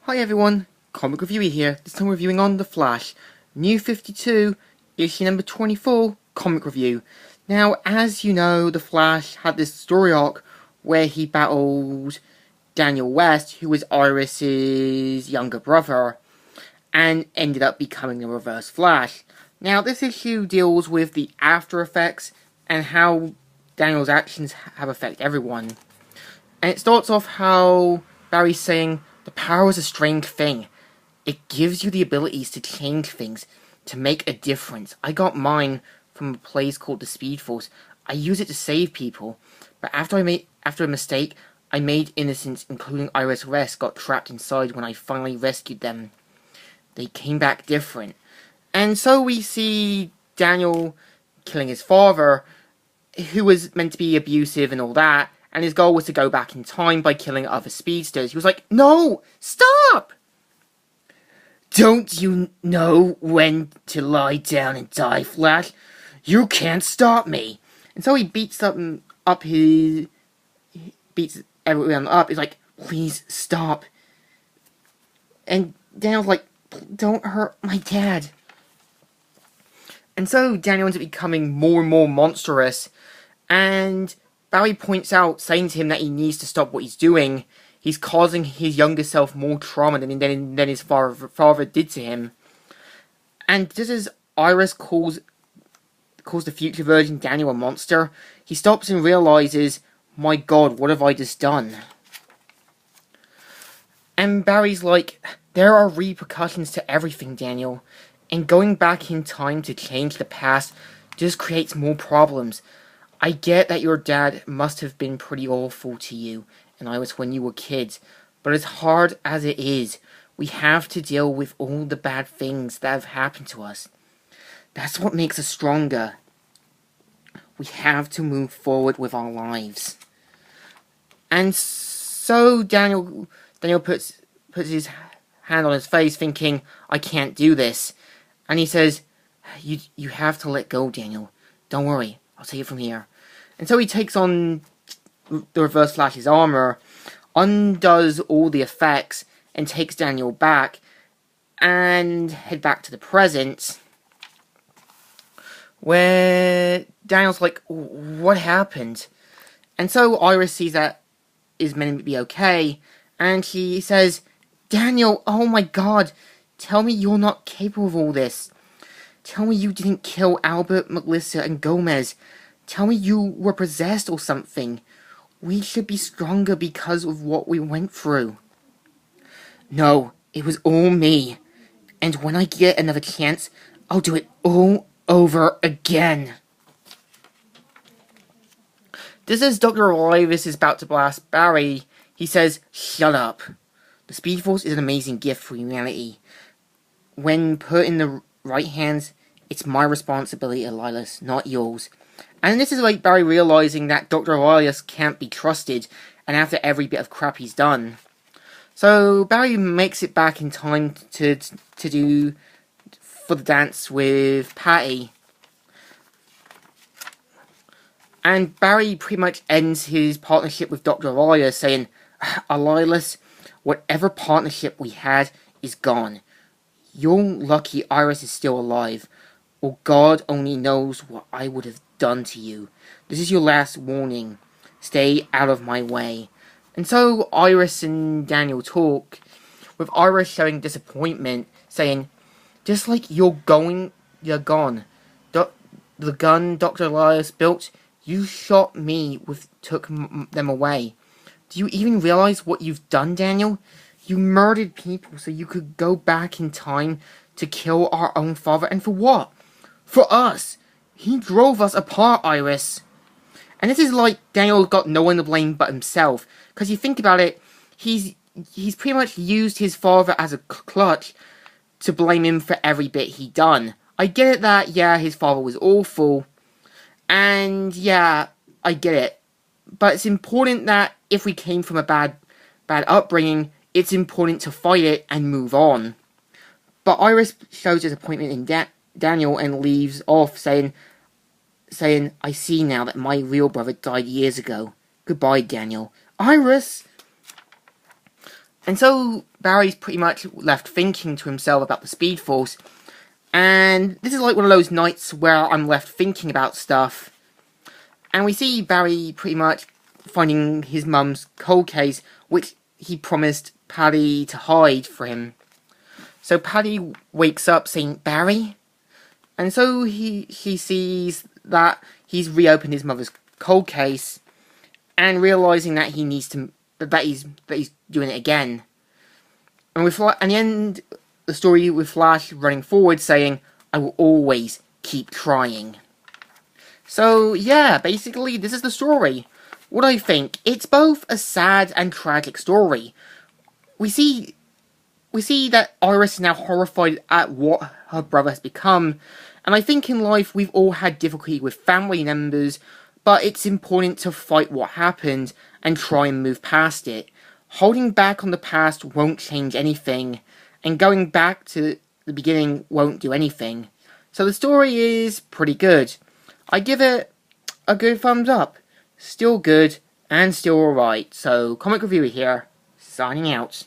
Hi everyone, Comic Reviewer here, this time reviewing on The Flash, New 52, issue number 24, Comic Review. Now, as you know, The Flash had this story arc where he battled Daniel West, who was Iris's younger brother, and ended up becoming the Reverse Flash. Now, this issue deals with the after effects and how Daniel's actions have affected everyone. And it starts off how Barry's saying, the power is a strange thing. It gives you the abilities to change things, to make a difference. I got mine from a place called the Speed Force. I use it to save people. But after a mistake I made, innocents, including Iris West, got trapped inside when I finally rescued them. They came back different. And so we see Daniel killing his father, who was meant to be abusive and all that, and his goal was to go back in time by killing other speedsters. He was like, no, stop! Don't you know when to lie down and die, Flash? You can't stop me. And so he beats everyone up. He's like, please stop. And Daniel's like, don't hurt my dad. And so Daniel ends up becoming more and more monstrous, and Barry points out, saying to him that he needs to stop what he's doing. He's causing his younger self more trauma than his father did to him. And just as Iris calls the future version Daniel a monster, he stops and realizes, my God, what have I just done? And Barry's like, there are repercussions to everything, Daniel. And going back in time to change the past just creates more problems. I get that your dad must have been pretty awful to you and Iris when you were kids, but as hard as it is, we have to deal with all the bad things that have happened to us. That's what makes us stronger. We have to move forward with our lives. And so Daniel puts his hand on his face, thinking, I can't do this. And he says, you have to let go, Daniel. Don't worry, I'll take it from here. And so he takes on the Reverse Flash's armor, undoes all the effects, and takes Daniel back, and head back to the present, where Daniel's like, what happened? And so Iris sees that is meant to be okay, and she says, Daniel, oh my God, tell me you're not capable of all this. Tell me you didn't kill Albert, Melissa, and Gomez. Tell me you were possessed or something. We should be stronger because of what we went through. No, it was all me. And when I get another chance, I'll do it all over again. Just as Dr. Olivis is about to blast Barry, he says, shut up. The Speed Force is an amazing gift for humanity. When put in the right hands, it's my responsibility, Elias, not yours. And this is like Barry realizing that Dr. Elias can't be trusted, and after every bit of crap he's done. So Barry makes it back in time to do for the dance with Patty. And Barry pretty much ends his partnership with Dr. Elias, saying, Elias, whatever partnership we had is gone. You're lucky Iris is still alive, or God only knows what I would have done to you. This is your last warning. Stay out of my way. And so Iris and Daniel talk, with Iris showing disappointment, saying, just like you're gone. The gun Dr. Elias built, you shot me took them away. Do you even realize what you've done, Daniel? You murdered people so you could go back in time to kill our own father, and for what? For us! He drove us apart, Iris. And this is like Daniel got no one to blame but himself, because you think about it, he's pretty much used his father as a clutch to blame him for every bit he done. I get it that, yeah, his father was awful, and yeah, I get it. But it's important that if we came from a bad upbringing, it's important to fight it and move on. But Iris shows disappointment in Daniel and leaves off, saying, I see now that my real brother died years ago. Goodbye, Daniel. Iris! And so Barry's pretty much left thinking to himself about the Speed Force. And this is like one of those nights where I'm left thinking about stuff. And we see Barry pretty much finding his mum's cold case, which he promised Paddy to hide for him. So Paddy wakes up saying, "Barry?" And so he sees that he's reopened his mother's cold case, and realizing that he needs to that he's doing it again. And the end the story with Flash running forward saying, "I will always keep trying." So yeah, basically this is the story. What I think, it's both a sad and tragic story. We see that Iris is now horrified at what her brother has become, and I think in life we've all had difficulty with family members, but it's important to fight what happened and try and move past it. Holding back on the past won't change anything, and going back to the beginning won't do anything. So the story is pretty good. I give it a good thumbs up. Still good, and still alright. So, Comic Reviewer here, signing out.